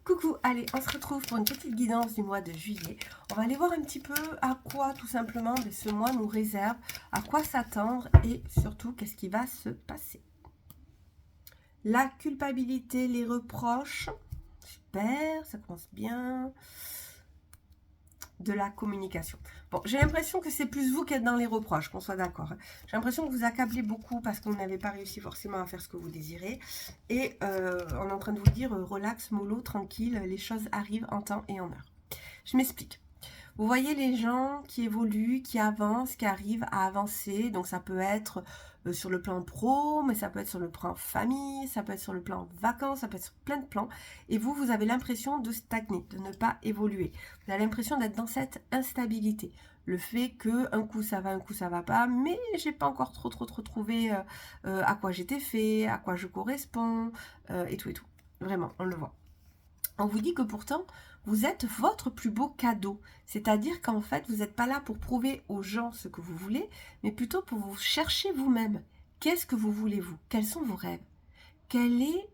Coucou, allez, on se retrouve pour une petite guidance du mois de juillet. On va aller voir un petit peu à quoi tout simplement ce mois nous réserve, à quoi s'attendre et surtout qu'est-ce qui va se passer. La culpabilité, les reproches, super, ça commence bien. De la communication. Bon, j'ai l'impression que c'est plus vous qui êtes dans les reproches, qu'on soit d'accord. J'ai l'impression que vous accablez beaucoup parce que vous n'avez pas réussi forcément à faire ce que vous désirez. Et on est en train de vous dire, relax, mollo, tranquille, les choses arrivent en temps et en heure. Je m'explique. Vous voyez les gens qui évoluent, qui avancent, qui arrivent à avancer. Donc ça peut être sur le plan pro, mais ça peut être sur le plan famille, ça peut être sur le plan vacances, ça peut être sur plein de plans. Et vous, vous avez l'impression de stagner, de ne pas évoluer. Vous avez l'impression d'être dans cette instabilité. Le fait que un coup ça va pas, mais j'ai pas encore trop trouvé à quoi j'étais fait, à quoi je corresponds, et tout et tout. Vraiment, on le voit. On vous dit que pourtant, vous êtes votre plus beau cadeau. C'est-à-dire qu'en fait, vous n'êtes pas là pour prouver aux gens ce que vous voulez, mais plutôt pour vous chercher vous-même. Qu'est-ce que vous voulez, vous? Quels sont vos rêves? Quelle est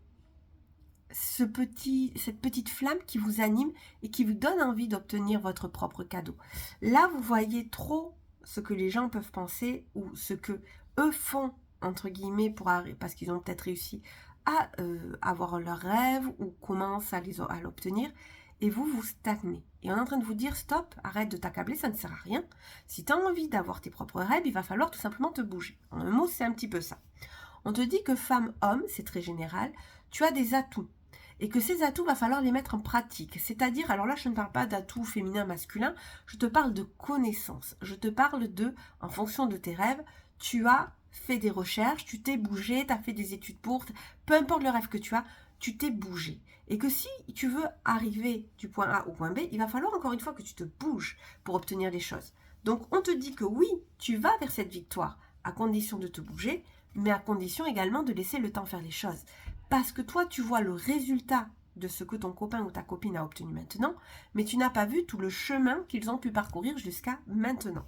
cette petite flamme qui vous anime et qui vous donne envie d'obtenir votre propre cadeau? Là, vous voyez trop ce que les gens peuvent penser ou ce que eux font, entre guillemets, parce qu'ils ont peut-être réussi à avoir leur rêve ou commencent à l'obtenir, et vous stagnez. Et on est en train de vous dire, stop, arrête de t'accabler, ça ne sert à rien. Si tu as envie d'avoir tes propres rêves, il va falloir tout simplement te bouger. En un mot, c'est un petit peu ça. On te dit que femme-homme, c'est très général, tu as des atouts. Et que ces atouts, va falloir les mettre en pratique. C'est-à-dire, alors là, je ne parle pas d'atouts féminins, masculins, je te parle de connaissances. Je te parle de, en fonction de tes rêves, tu as fait des recherches, tu t'es bougé, tu as fait des études pour, peu importe le rêve que tu as, tu t'es bougé. Et que si tu veux arriver du point A au point B, il va falloir encore une fois que tu te bouges pour obtenir les choses. Donc on te dit que oui, tu vas vers cette victoire, à condition de te bouger, mais à condition également de laisser le temps faire les choses. Parce que toi, tu vois le résultat de ce que ton copain ou ta copine a obtenu maintenant, mais tu n'as pas vu tout le chemin qu'ils ont pu parcourir jusqu'à maintenant.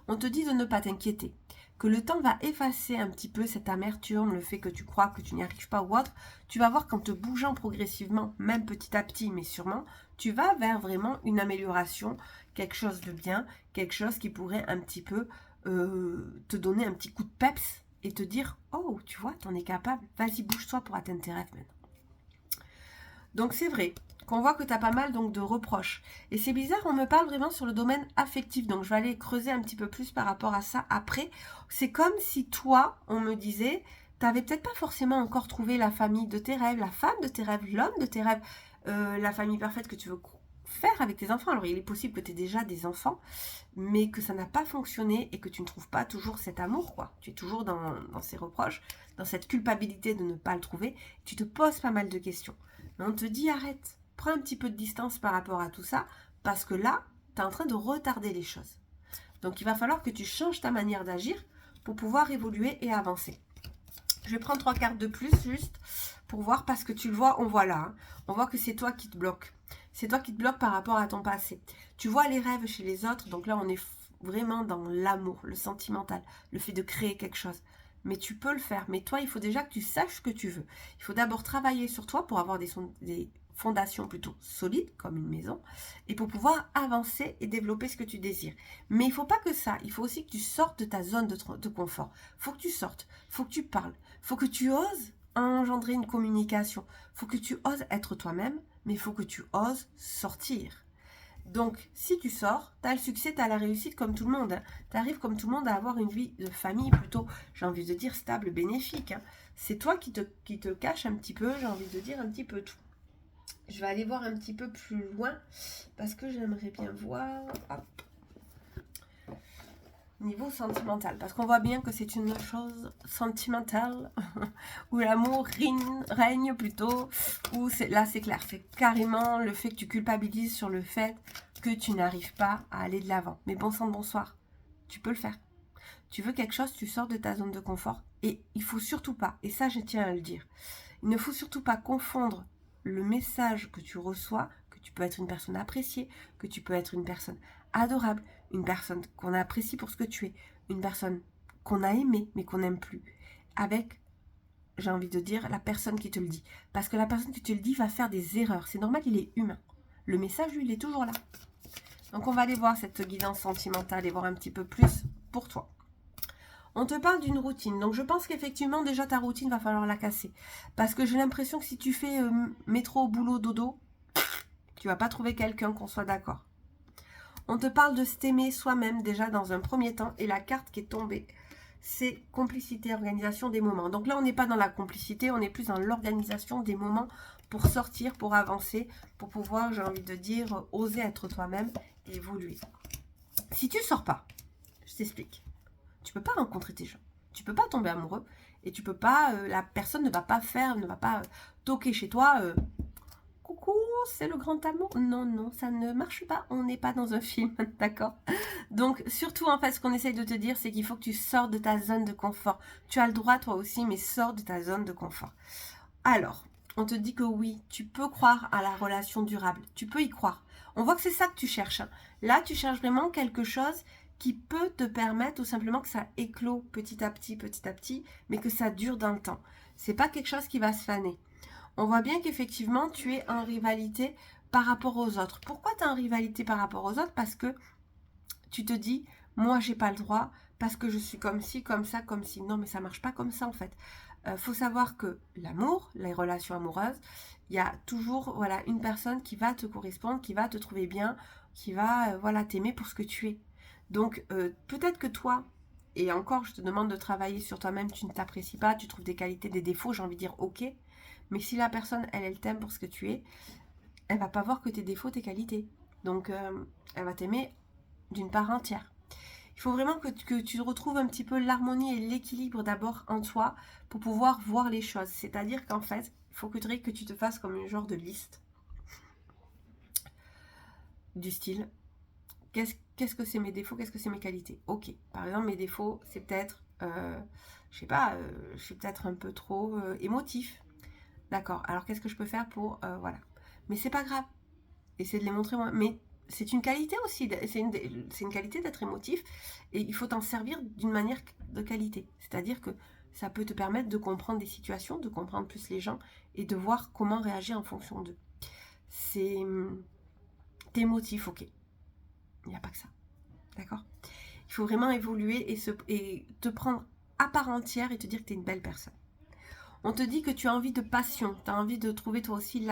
On te dit de ne pas t'inquiéter, que le temps va effacer un petit peu cette amertume, le fait que tu crois que tu n'y arrives pas ou autre. Tu vas voir qu'en te bougeant progressivement, même petit à petit, mais sûrement, tu vas vers vraiment une amélioration, quelque chose de bien, quelque chose qui pourrait un petit peu te donner un petit coup de peps et te dire « Oh, tu vois, t'en es capable, vas-y, bouge-toi pour atteindre tes rêves maintenant. » Donc c'est vrai qu'on voit que tu as pas mal donc, de reproches. Et c'est bizarre, on me parle vraiment sur le domaine affectif. Donc je vais aller creuser un petit peu plus par rapport à ça après. C'est comme si toi, on me disait, tu n'avais peut-être pas forcément encore trouvé la famille de tes rêves, la femme de tes rêves, l'homme de tes rêves, la famille parfaite que tu veux faire avec tes enfants. Alors il est possible que tu aies déjà des enfants, mais que ça n'a pas fonctionné et que tu ne trouves pas toujours cet amour, quoi. Tu es toujours dans ces reproches, dans cette culpabilité de ne pas le trouver. Tu te poses pas mal de questions. Mais on te dit arrête, prends un petit peu de distance par rapport à tout ça, parce que là, tu es en train de retarder les choses. Donc il va falloir que tu changes ta manière d'agir pour pouvoir évoluer et avancer. Je vais prendre 3 cartes de plus juste pour voir, parce que tu le vois, on voit là. Hein, on voit que c'est toi qui te bloque. C'est toi qui te bloque par rapport à ton passé. Tu vois les rêves chez les autres, donc là on est vraiment dans l'amour, le sentimental, le fait de créer quelque chose. Mais tu peux le faire. Mais toi, il faut déjà que tu saches ce que tu veux. Il faut d'abord travailler sur toi pour avoir des fondations plutôt solides, comme une maison, et pour pouvoir avancer et développer ce que tu désires. Mais il ne faut pas que ça. Il faut aussi que tu sortes de ta zone de confort. Il faut que tu sortes. Il faut que tu parles. Il faut que tu oses engendrer une communication. Il faut que tu oses être toi-même, mais il faut que tu oses sortir. Donc, si tu sors, tu as le succès, tu as la réussite comme tout le monde. Hein. Tu arrives comme tout le monde à avoir une vie de famille plutôt, j'ai envie de dire, stable, bénéfique. Hein. C'est toi qui te cache un petit peu, j'ai envie de dire, un petit peu tout. Je vais aller voir un petit peu plus loin parce que j'aimerais bien voir niveau sentimental. Parce qu'on voit bien que c'est une chose sentimentale où l'amour règne plutôt. Où là, c'est clair. C'est carrément le fait que tu culpabilises sur le fait que tu n'arrives pas à aller de l'avant. Mais bon sang de bonsoir, tu peux le faire. Tu veux quelque chose, tu sors de ta zone de confort. Et il ne faut surtout pas, et ça je tiens à le dire, il ne faut surtout pas confondre le message que tu reçois, que tu peux être une personne appréciée, que tu peux être une personne adorable, une personne qu'on apprécie pour ce que tu es, une personne qu'on a aimée mais qu'on n'aime plus, avec j'ai envie de dire, la personne qui te le dit. Parce que la personne qui te le dit va faire des erreurs. C'est normal, il est humain. Le message, lui, il est toujours là. Donc, on va aller voir cette guidance sentimentale et voir un petit peu plus pour toi. On te parle d'une routine. Donc, je pense qu'effectivement, déjà, ta routine, va falloir la casser. Parce que j'ai l'impression que si tu fais métro, boulot, dodo, tu vas pas trouver quelqu'un, qu'on soit d'accord. On te parle de s'aimer soi-même déjà dans un premier temps. Et la carte qui est tombée, c'est complicité, organisation des moments. Donc là, on n'est pas dans la complicité, on est plus dans l'organisation des moments pour sortir, pour avancer, pour pouvoir, j'ai envie de dire, oser être toi-même et évoluer. Si tu ne sors pas, je t'explique. Tu peux pas rencontrer tes gens. Tu peux pas tomber amoureux. Et tu peux pas, la personne ne va pas toquer chez toi. Coucou, c'est le grand amour. Non, non, ça ne marche pas. On n'est pas dans un film, d'accord? Donc, surtout, en fait, ce qu'on essaye de te dire, c'est qu'il faut que tu sors de ta zone de confort. Tu as le droit, toi aussi, mais sors de ta zone de confort. Alors, on te dit que oui, tu peux croire à la relation durable. Tu peux y croire. On voit que c'est ça que tu cherches. Là, tu cherches vraiment quelque chose qui peut te permettre tout simplement que ça éclot petit à petit, mais que ça dure dans le temps. C'est pas quelque chose qui va se faner. On voit bien qu'effectivement, tu es en rivalité par rapport aux autres. Pourquoi tu es en rivalité par rapport aux autres? Parce que tu te dis, moi, j'ai pas le droit, parce que je suis comme ci, comme ça, comme ci. Non, mais ça marche pas comme ça, en fait. Faut savoir que l'amour, les relations amoureuses, il y a toujours voilà, une personne qui va te correspondre, qui va te trouver bien, qui va voilà, t'aimer pour ce que tu es. Donc, peut-être que toi, et encore, je te demande de travailler sur toi-même, tu ne t'apprécies pas, tu trouves des qualités, des défauts, j'ai envie de dire ok. Mais si la personne, elle t'aime pour ce que tu es, elle va pas voir que tes défauts, tes qualités. Donc, elle va t'aimer d'une part entière. Il faut vraiment que tu retrouves un petit peu l'harmonie et l'équilibre d'abord en toi pour pouvoir voir les choses. C'est-à-dire qu'en fait, il faudrait que tu te fasses comme une genre de liste du style. Qu'est-ce que c'est mes défauts, qu'est-ce que c'est mes qualités? Ok, par exemple, mes défauts, c'est peut-être, je sais pas, je suis peut-être un peu trop émotif. D'accord, alors qu'est-ce que je peux faire pour... voilà. Mais c'est pas grave. Essaie de les montrer moi. Mais c'est une qualité aussi. C'est une qualité d'être émotif. Et il faut t'en servir d'une manière de qualité. C'est-à-dire que ça peut te permettre de comprendre des situations, de comprendre plus les gens et de voir comment réagir en fonction d'eux. T'es émotif, ok. Il n'y a pas que ça. D'accord? Il faut vraiment évoluer et te prendre à part entière et te dire que tu es une belle personne. On te dit que tu as envie de passion, tu as envie de trouver toi aussi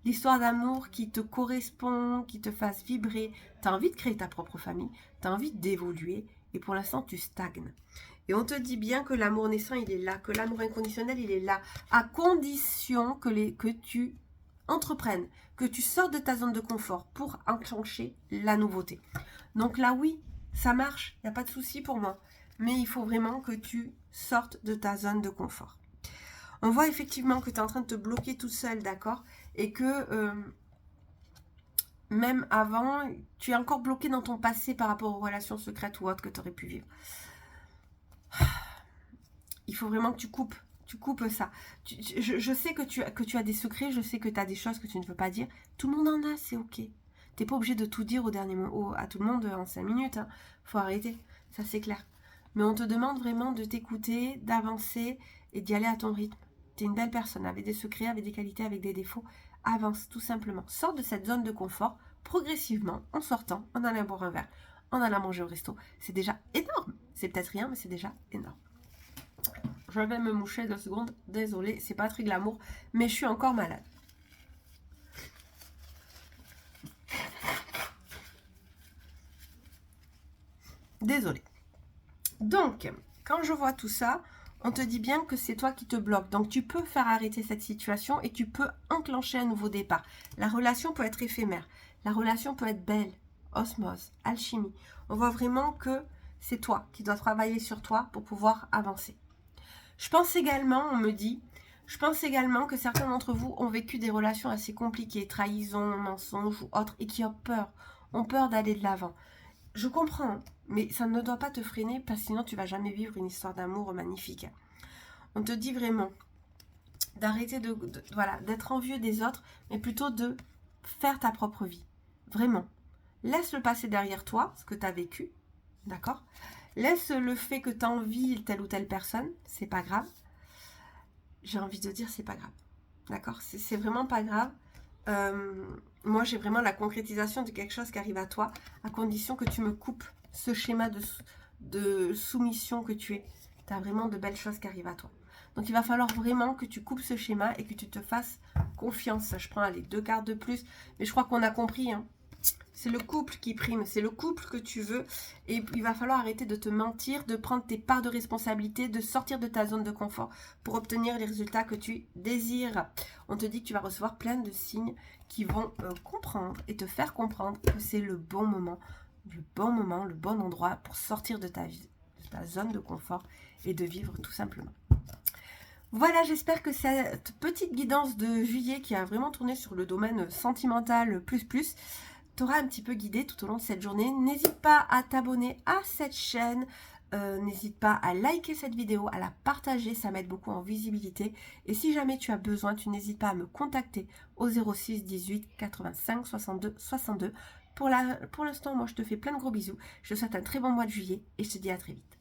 l'histoire d'amour qui te correspond, qui te fasse vibrer. Tu as envie de créer ta propre famille, tu as envie d'évoluer et pour l'instant tu stagnes. Et on te dit bien que l'amour naissant il est là, que l'amour inconditionnel il est là, à condition que tu entreprennes, que tu sortes de ta zone de confort pour enclencher la nouveauté. Donc là oui, ça marche, il n'y a pas de souci pour moi. Mais il faut vraiment que tu sortes de ta zone de confort. On voit effectivement que tu es en train de te bloquer tout seul, d'accord? Et que même avant, tu es encore bloqué dans ton passé par rapport aux relations secrètes ou autres que tu aurais pu vivre. Il faut vraiment que tu coupes ça. Je sais que tu as des secrets, je sais que tu as des choses que tu ne veux pas dire. Tout le monde en a, c'est ok. Tu n'es pas obligé de tout dire au dernier moment, à tout le monde en 5 minutes. Hein. Faut arrêter, ça c'est clair. Mais on te demande vraiment de t'écouter, d'avancer et d'y aller à ton rythme. Tu es une belle personne, avec des secrets, avec des qualités, avec des défauts. Avance, tout simplement. Sors de cette zone de confort, progressivement, en sortant, en allant boire un verre, en allant manger au resto. C'est déjà énorme. C'est peut-être rien, mais c'est déjà énorme. Je vais me moucher 2 secondes. Désolée, c'est pas très glamour, mais je suis encore malade. Désolée. Donc, quand je vois tout ça, on te dit bien que c'est toi qui te bloque. Donc, tu peux faire arrêter cette situation et tu peux enclencher un nouveau départ. La relation peut être éphémère. La relation peut être belle, osmose, alchimie. On voit vraiment que c'est toi qui dois travailler sur toi pour pouvoir avancer. Je pense également que certains d'entre vous ont vécu des relations assez compliquées, trahison, mensonges ou autres, et qui ont peur d'aller de l'avant. Je comprends, mais ça ne doit pas te freiner parce que sinon tu vas jamais vivre une histoire d'amour magnifique. On te dit vraiment d'arrêter d'être envieux des autres, mais plutôt de faire ta propre vie. Vraiment. Laisse le passé derrière toi, ce que tu as vécu, d'accord? Laisse le fait que tu as envie telle ou telle personne, c'est pas grave. j'ai envie de dire, c'est pas grave. D'accord? C'est vraiment pas grave. Moi, j'ai vraiment la concrétisation de quelque chose qui arrive à toi, à condition que tu me coupes ce schéma de soumission que tu es. Tu as vraiment de belles choses qui arrivent à toi. Donc, il va falloir vraiment que tu coupes ce schéma et que tu te fasses confiance. Je prends les 2 cartes de plus, mais je crois qu'on a compris, hein. C'est le couple qui prime, c'est le couple que tu veux. Et il va falloir arrêter de te mentir, de prendre tes parts de responsabilité, de sortir de ta zone de confort pour obtenir les résultats que tu désires. On te dit que tu vas recevoir plein de signes qui vont comprendre et te faire comprendre que c'est le bon moment, le bon endroit pour sortir de ta vie, de ta zone de confort et de vivre tout simplement. Voilà, j'espère que cette petite guidance de juillet qui a vraiment tourné sur le domaine sentimental plus t'aura un petit peu guidé tout au long de cette journée. N'hésite pas à t'abonner à cette chaîne. N'hésite pas à liker cette vidéo, à la partager, ça m'aide beaucoup en visibilité. Et si jamais tu as besoin, tu n'hésites pas à me contacter au 06 18 85 62 62. Pour l'instant, moi je te fais plein de gros bisous. Je te souhaite un très bon mois de juillet et je te dis à très vite.